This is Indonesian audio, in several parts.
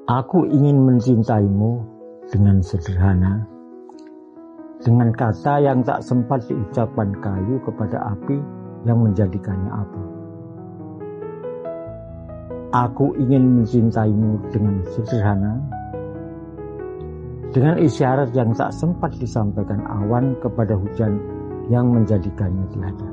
Aku ingin mencintaimu dengan sederhana, dengan kata yang tak sempat diucapkan kayu kepada api yang menjadikannya api. Aku ingin mencintaimu dengan sederhana, dengan isyarat yang tak sempat disampaikan awan kepada hujan yang menjadikannya tiada.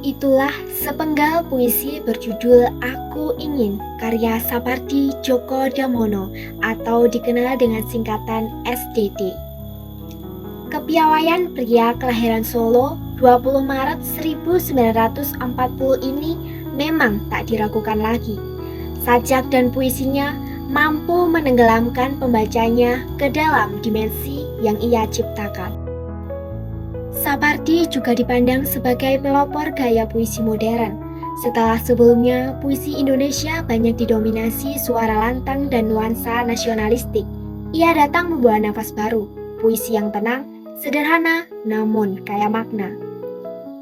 Itulah sepenggal puisi berjudul Aku Ingin, karya Sapardi Djoko Damono atau dikenal dengan singkatan SDD. Kepiawaian pria kelahiran Solo 20 Maret 1940 ini memang tak diragukan lagi. Sajak dan puisinya mampu menenggelamkan pembacanya ke dalam dimensi yang ia ciptakan. Sapardi juga dipandang sebagai pelopor gaya puisi modern. Setelah sebelumnya, puisi Indonesia banyak didominasi suara lantang dan nuansa nasionalistik. Ia datang membawa nafas baru, puisi yang tenang, sederhana, namun kaya makna.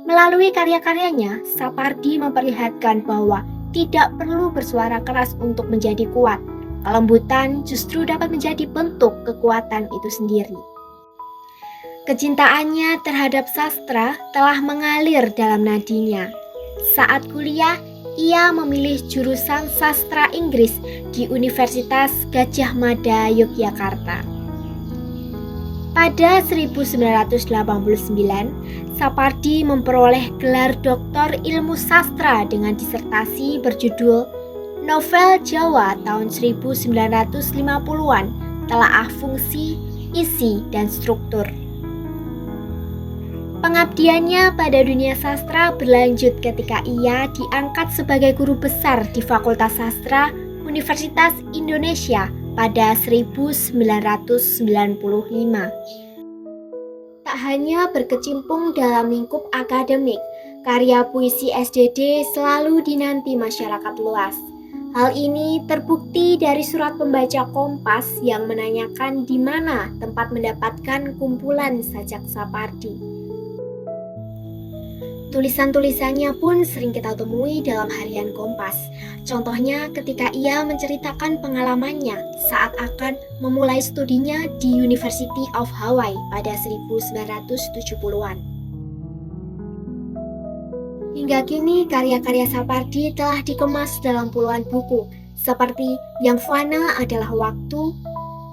Melalui karya-karyanya, Sapardi memperlihatkan bahwa tidak perlu bersuara keras untuk menjadi kuat. Kelembutan justru dapat menjadi bentuk kekuatan itu sendiri. Kecintaannya terhadap sastra telah mengalir dalam nadinya. Saat kuliah, ia memilih jurusan sastra Inggris di Universitas Gadjah Mada, Yogyakarta. Pada 1989, Sapardi memperoleh gelar Doktor Ilmu Sastra dengan disertasi berjudul Novel Jawa tahun 1950-an, Telaah Fungsi, Isi, dan Struktur. Pengabdiannya pada dunia sastra berlanjut ketika ia diangkat sebagai guru besar di Fakultas Sastra Universitas Indonesia pada 1995. Tak hanya berkecimpung dalam lingkup akademik, karya puisi SDD selalu dinanti masyarakat luas. Hal ini terbukti dari surat pembaca Kompas yang menanyakan di mana tempat mendapatkan kumpulan sajak Sapardi. Tulisan-tulisannya pun sering kita temui dalam harian Kompas. Contohnya ketika ia menceritakan pengalamannya saat akan memulai studinya di University of Hawaii pada 1970-an. Hingga kini karya-karya Sapardi telah dikemas dalam puluhan buku seperti Yang Fana Adalah Waktu,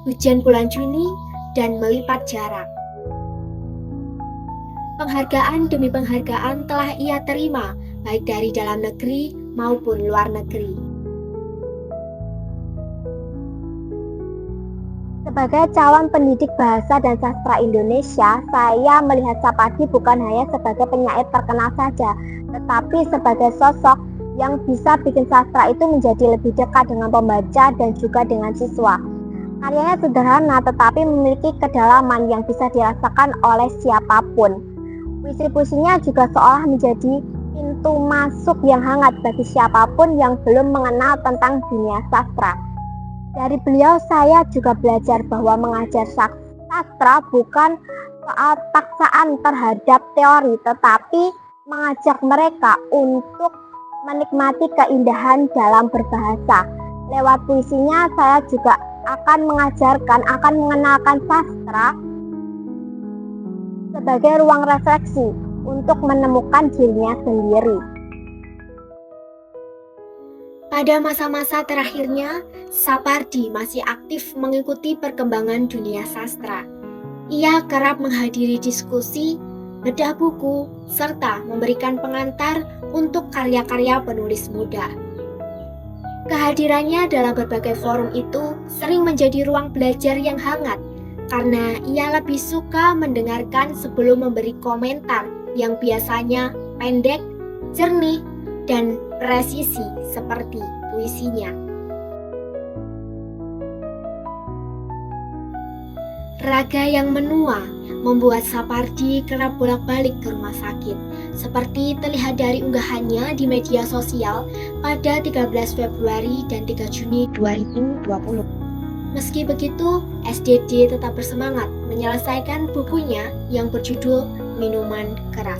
Hujan Bulan Juni, dan Melipat Jarak. Penghargaan demi penghargaan telah ia terima, baik dari dalam negeri maupun luar negeri. Sebagai calon pendidik bahasa dan sastra Indonesia, saya melihat Sapardi bukan hanya sebagai penyair terkenal saja, tetapi sebagai sosok yang bisa bikin sastra itu menjadi lebih dekat dengan pembaca dan juga dengan siswa. Karyanya sederhana tetapi memiliki kedalaman yang bisa dirasakan oleh siapapun. Puisi-puisinya juga seolah menjadi pintu masuk yang hangat bagi siapapun yang belum mengenal tentang dunia sastra. Dari beliau saya juga belajar bahwa mengajar sastra bukan soal paksaan terhadap teori, tetapi mengajak mereka untuk menikmati keindahan dalam berbahasa. Lewat puisinya saya juga akan mengenalkan sastra sebagai ruang refleksi untuk menemukan dirinya sendiri. Pada masa-masa terakhirnya, Sapardi masih aktif mengikuti perkembangan dunia sastra. Ia kerap menghadiri diskusi, bedah buku, serta memberikan pengantar untuk karya-karya penulis muda. Kehadirannya dalam berbagai forum itu sering menjadi ruang belajar yang hangat, karena ia lebih suka mendengarkan sebelum memberi komentar yang biasanya pendek, jernih, dan presisi seperti puisinya. Raga yang menua membuat Sapardi kerap bolak-balik ke rumah sakit, seperti terlihat dari unggahannya di media sosial pada 13 Februari dan 3 Juni 2020. Meski begitu, SDD tetap bersemangat menyelesaikan bukunya yang berjudul Minuman Keras.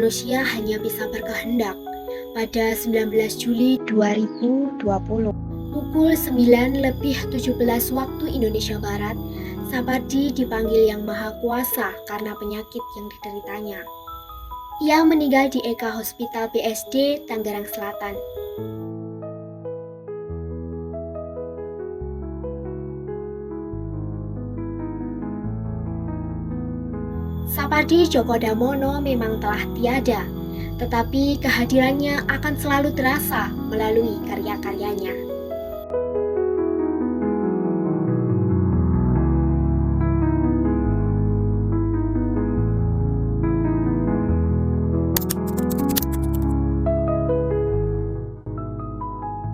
manusia hanya bisa berkehendak. Pada 19 Juli 2020, pukul 9:17 waktu Indonesia Barat, Sapardi dipanggil Yang Maha Kuasa karena penyakit yang dideritanya. Ia meninggal di EK Hospital BSD, Tangerang Selatan. Sapardi Djoko Damono memang telah tiada, tetapi kehadirannya akan selalu terasa melalui karya-karyanya.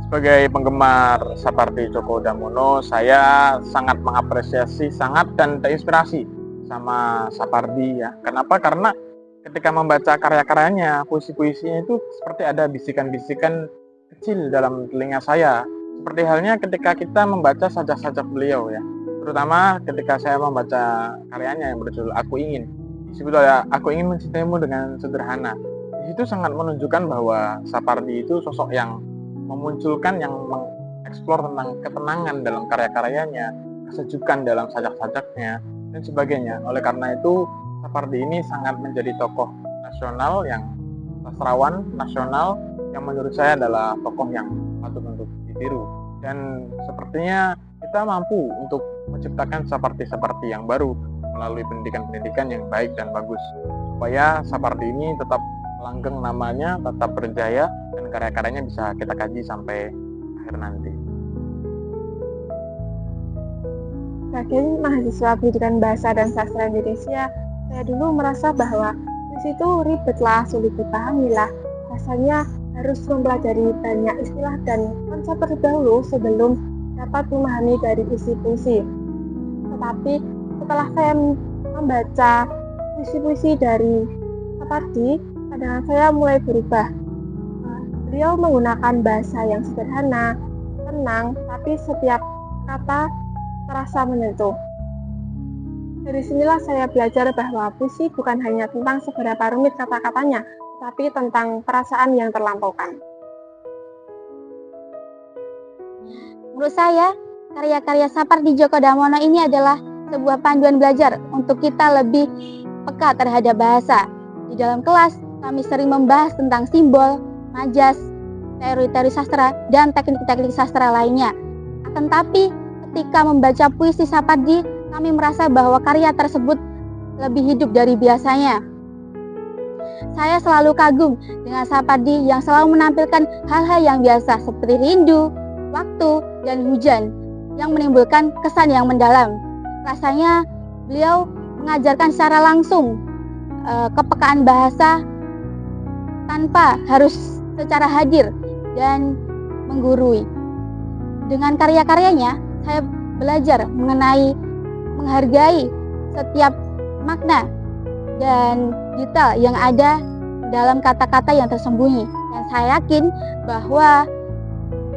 Sebagai penggemar Sapardi Djoko Damono, saya sangat mengapresiasi, sangat dan terinspirasi sama Sapardi ya. Kenapa? Karena ketika membaca karya-karyanya, puisi-puisinya itu seperti ada bisikan-bisikan kecil dalam telinga saya. Seperti halnya ketika kita membaca sajak-sajak beliau ya. Terutama ketika saya membaca karyanya yang berjudul Aku Ingin. Sebetulnya Aku Ingin Mencintaimu Dengan Sederhana. Di situ sangat menunjukkan bahwa Sapardi itu sosok yang memunculkan, yang mengeksplor tentang ketenangan dalam karya-karyanya, kesejukan dalam sajak-sajaknya, dan sebagainya. Oleh karena itu, Sapardi ini sangat menjadi tokoh nasional, yang sastrawan nasional, yang menurut saya adalah tokoh yang patut untuk ditiru. Dan sepertinya kita mampu untuk menciptakan Sapardi-Sapardi yang baru melalui pendidikan-pendidikan yang baik dan bagus, supaya Sapardi ini tetap langgeng namanya, tetap berjaya, dan karya-karyanya bisa kita kaji sampai akhir nanti. Sebagai mahasiswa pendidikan bahasa dan sastra Indonesia, saya dulu merasa bahwa puisi itu ribetlah, sulit dipahami lah. Rasanya harus mempelajari banyak istilah dan konsep terlebih dahulu sebelum dapat memahami dari isi puisi. Tetapi setelah saya membaca puisi-puisi dari Sapardi, pandangan saya mulai berubah. Beliau menggunakan bahasa yang sederhana, tenang, tapi setiap kata terasa menyentuh. Dari sinilah saya belajar bahwa puisi bukan hanya tentang seberapa rumit kata-katanya, tapi tentang perasaan yang terlampaukan. Menurut saya, karya-karya Sapardi Djoko Damono ini adalah sebuah panduan belajar untuk kita lebih peka terhadap bahasa. Di dalam kelas, kami sering membahas tentang simbol, majas, teori-teori sastra, dan teknik-teknik sastra lainnya. Akan tapi, ketika membaca puisi Sapardi, kami merasa bahwa karya tersebut lebih hidup dari biasanya. Saya selalu kagum dengan Sapardi yang selalu menampilkan hal-hal yang biasa seperti rindu, waktu, dan hujan yang menimbulkan kesan yang mendalam. Rasanya beliau mengajarkan secara langsung kepekaan bahasa tanpa harus secara hadir dan menggurui. Dengan karya-karyanya, saya belajar mengenai menghargai setiap makna dan detail yang ada dalam kata-kata yang tersembunyi. Dan saya yakin bahwa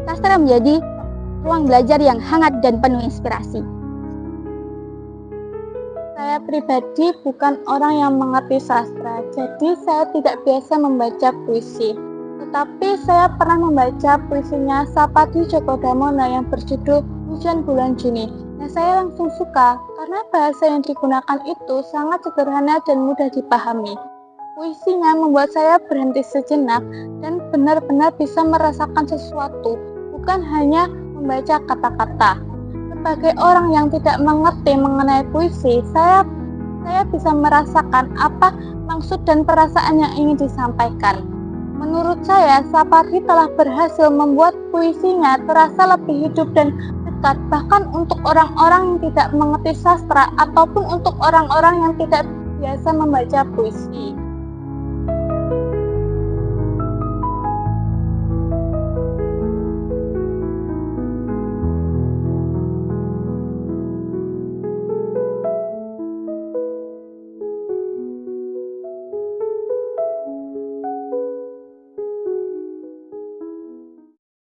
sastra menjadi ruang belajar yang hangat dan penuh inspirasi. Saya pribadi bukan orang yang mengerti sastra, jadi saya tidak biasa membaca puisi. Tetapi saya pernah membaca puisinya Sapardi Djoko Damono yang berjudul Hujan Bulan Juni. Nah, saya langsung suka karena bahasa yang digunakan itu sangat sederhana dan mudah dipahami. Puisinya membuat saya berhenti sejenak dan benar-benar bisa merasakan sesuatu, bukan hanya membaca kata-kata. Sebagai orang yang tidak mengerti mengenai puisi, saya bisa merasakan apa maksud dan perasaan yang ingin disampaikan. Menurut saya, Sapardi telah berhasil membuat puisinya terasa lebih hidup dan dekat, bahkan untuk orang-orang yang tidak mengerti sastra ataupun untuk orang-orang yang tidak biasa membaca puisi.